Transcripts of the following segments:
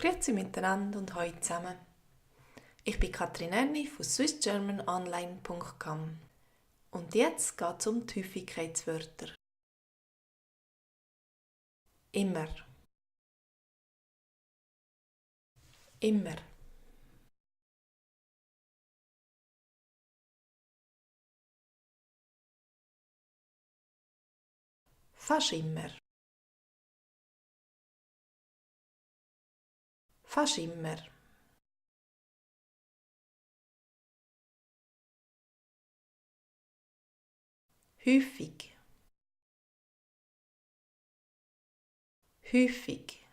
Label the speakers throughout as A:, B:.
A: Grüezi miteinander und hallo zusammen. Ich bin Katrin Erni von swissgermanonline.com und jetzt geht es um die Häufigkeitswörter. Immer, immer, fast immer, fast immer, häufig, häufig,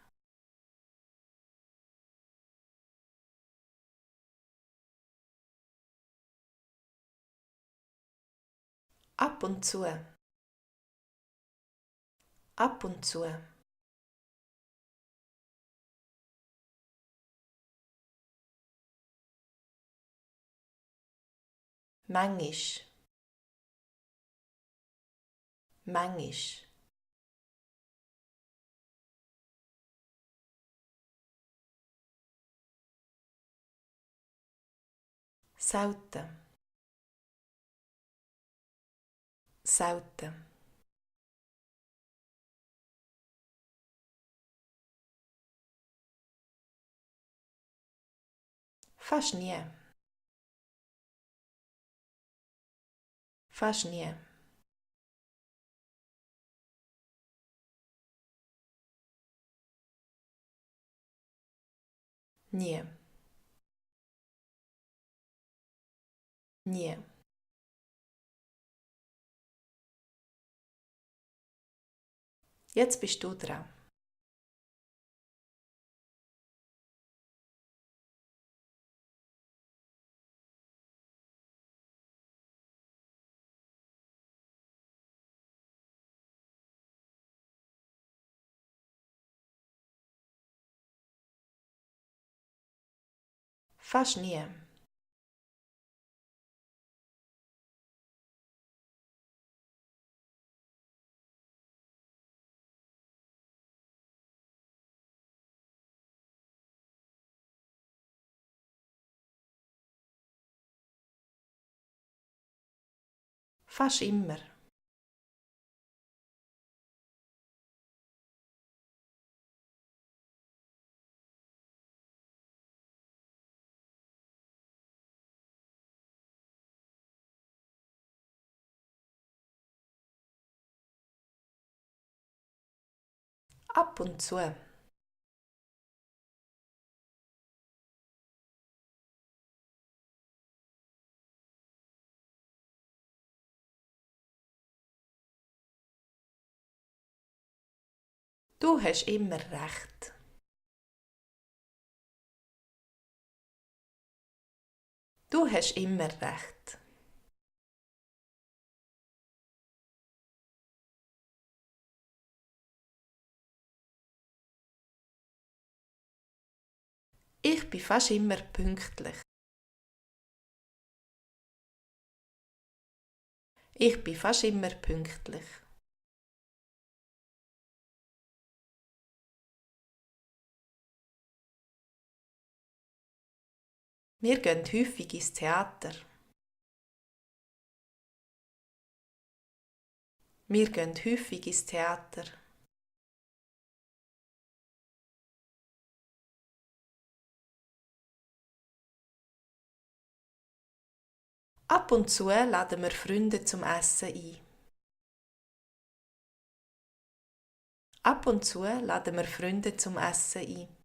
A: ab und zu, ab und zu, manchmal, manchmal, selten, selten, fast nie, fast nie, nie, nie. Jetzt bist du dran. Fast nie. Fast immer. Ab und zu. Du hast immer recht. Du hast immer recht. Ich bin fast immer pünktlich. Ich bin fast immer pünktlich. Wir gehen häufig ins Theater. Wir gehen häufig ins Theater. Ab und zu laden wir Freunde zum Essen ein. Ab und zu laden wir Freunde zum Essen ein.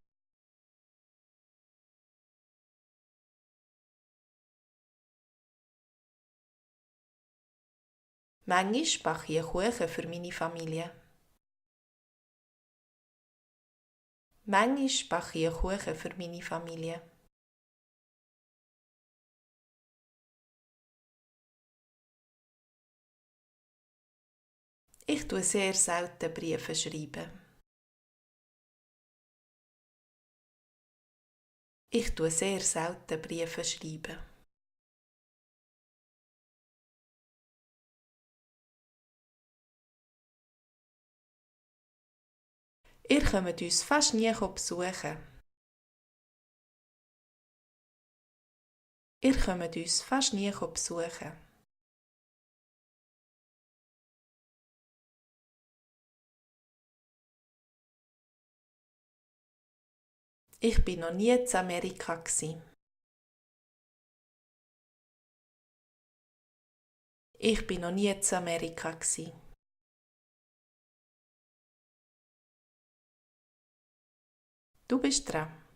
A: Manchmal backe ich einen Kuchen für meine Familie. Manchmal backe ich einen Kuchen für meine Familie. Ich tue sehr selten Briefe schreiben. Ich tue sehr selten Briefe schreiben. Ihr kommt uns fast nie besuchen. Ihr kommt uns fast nie besuchen. Ich bin noch nie in Amerika gsi. Ich bin noch nie in Amerika gsi. Du bist dran.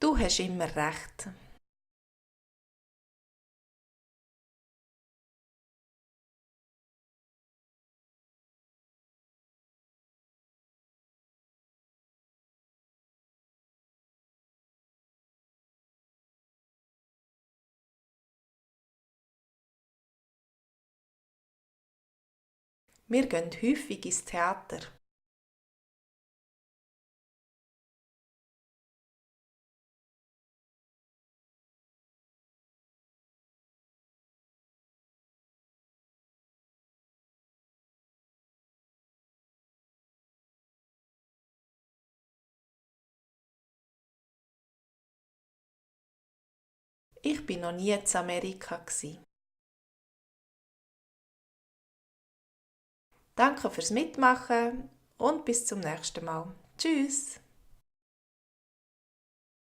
A: Du hast immer recht. Wir gehen häufig ins Theater. Ich bin noch nie in Amerika gsi. Danke fürs Mitmachen und bis zum nächsten Mal. Tschüss!